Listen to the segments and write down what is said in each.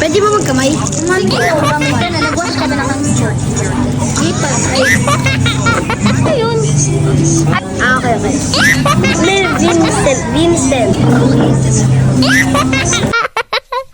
Pwede ba magkamay? Hindi ko kamay ka na. Nag-wash ka na ng shirt. Hindi pa. Ay. Ano yun? Okay, okay. Vincent.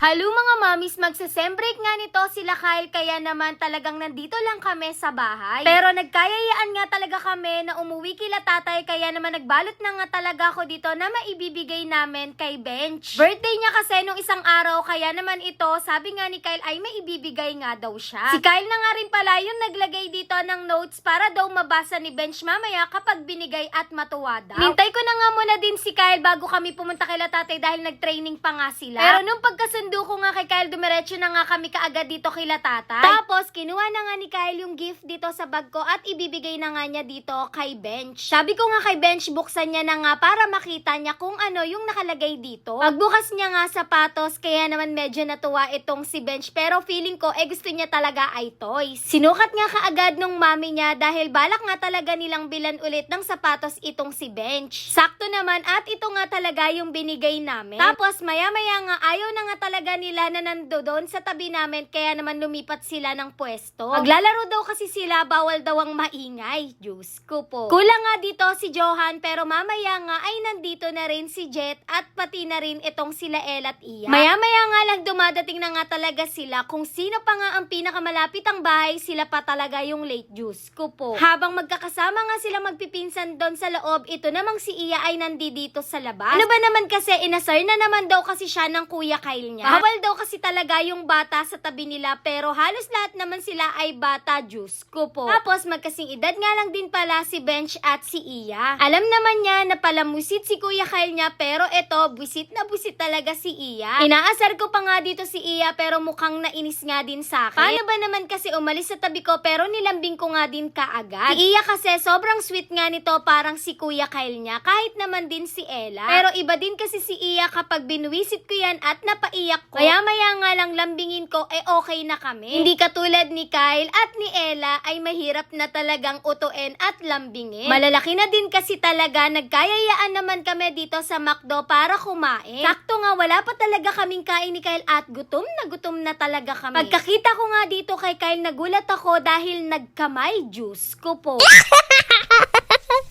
Halo mga mamis, magsa-sem break nga nito sila Kyle, kaya naman talagang nandito lang kami sa bahay. Pero nagkayayaan nga talaga kami na umuwi kila tatay, kaya naman nagbalot na nga talaga ako dito na maibibigay namin kay Bench. Birthday niya kasi nung isang araw, kaya naman ito, sabi nga ni Kyle ay maibibigay nga daw siya. Si Kyle na nga rin pala yung naglagay dito ng notes para daw mabasa ni Bench mamaya kapag binigay at matuwa daw. Nintay ko na nga muna din si Kyle bago kami pumunta kila tatay dahil nag-training pa nga sila. Pero nung pagkasundo ko nga kay Kyle, dumiretso na nga kami kaagad dito kila tatay. Tapos, kinuha na nga ni Kyle yung gift dito sa bag ko at ibibigay na nga niya dito kay Bench. Sabi ko nga kay Bench, buksan niya na nga para makita niya kung ano yung nakalagay dito. Pagbukas niya nga sapatos, kaya naman medyo natuwa itong si Bench, pero feeling ko, gusto niya talaga ay toys. Sinukat nga kaagad nung mami niya dahil balak nga talaga nilang bilan ulit ng sapatos itong si Bench. Sakto naman at ito nga talaga yung binigay namin. Tapos, maya-maya nga ayaw na nga talaga nila na nandoon sa tabi namin, kaya naman lumipat sila ng pwesto. Maglalaro daw kasi sila, bawal daw ang maingay. Diyos ko po. Kulang nga dito si Johan, pero mamaya nga ay nandito na rin si Jet at pati na rin itong sila El at Iya. Maya-maya nga lang dumadating na nga talaga sila. Kung sino pa nga ang pinakamalapit ang bahay, sila pa talaga yung late. Diyos ko po. Habang magkakasama nga sila magpipinsan doon sa loob, ito namang si Iya ay nandito sa labas. Ano ba naman kasi, inasar na naman daw kasi siya ng Kuya Kyle niya. Bawal daw kasi talaga yung bata sa tabi nila, pero halos lahat naman sila ay bata. Diyos ko po. Tapos magkasing edad nga lang din pala si Bench at si Iya. Alam naman niya na palamusit si Kuya Kyle niya, pero eto, busit na busit talaga si Iya. Inaasar ko pa nga dito si Iya, pero mukhang nainis nga din sa akin. Paano ba naman kasi umalis sa tabi ko, pero nilambing ko nga din kaagad. Si Iya kasi sobrang sweet nga nito, parang si Kuya Kyle niya, kahit naman din si Ella. Pero iba din kasi si Iya kapag binuwisit ko yan at napaiyak ko. Kaya maya nga lang lambingin ko, okay na kami. Hindi katulad ni Kyle at ni Ella ay mahirap na talagang utuin at lambingin. Malalaki na din kasi talaga, nagkayayaan naman kami dito sa McDo para kumain. Sakto nga, wala pa talaga kaming kain ni Kyle at gutom na talaga kami. Pagkakita ko nga dito kay Kyle, nagulat ako dahil nagkamay. Juice ko po.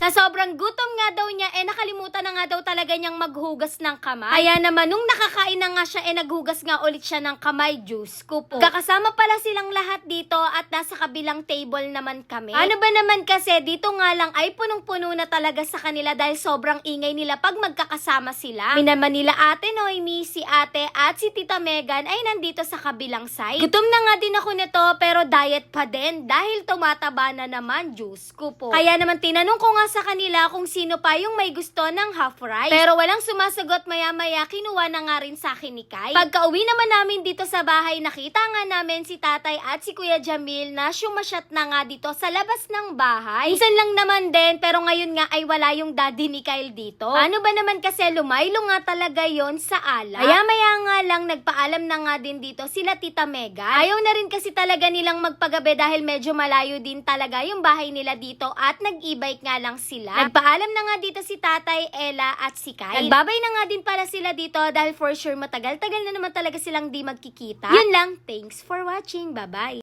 Sa sobrang gutom nga daw niya, nakalimutan na nga daw talaga niyang maghugas ng kamay. Kaya naman, nung nakakain na nga siya, naghugas nga ulit siya ng kamay. Juice ko po. Kakasama pala silang lahat dito at nasa kabilang table naman kami. Ano ba naman kasi, dito nga lang ay punong-puno na talaga sa kanila dahil sobrang ingay nila pag magkakasama sila. Minaman nila Ate Noemi, si Ate at si Tita Megan ay nandito sa kabilang side. Gutom na nga din ako nito, pero diet pa din dahil tumataba na naman. Juice ko po. Kaya naman tinanong ko nga sa kanila kung sino pa yung may gusto ng half rice. Pero walang sumasagot, maya-maya kinuha na nga rin sa akin ni Kai. Pagka-uwi naman namin dito sa bahay, nakita nga namin si Tatay at si Kuya Jamil na syumasyat na nga dito sa labas ng bahay. Minsan lang naman din, pero ngayon nga ay wala yung daddy ni Kyle dito. Ano ba naman kasi, lumaylo nga talaga yon sa ala. Maya-maya nga lang nagpaalam na nga din dito sila Tita Megan. Ayaw na rin kasi talaga nilang magpagabi dahil medyo malayo din talaga yung bahay nila dito at nag-e-bike nga lang sila. Nagpaalam na nga dito si Tatay, Ella at si Kyle. Nagbabay na nga din pala sila dito dahil for sure matagal-tagal na naman talaga silang di magkikita. Yun lang, thanks for watching, bye-bye!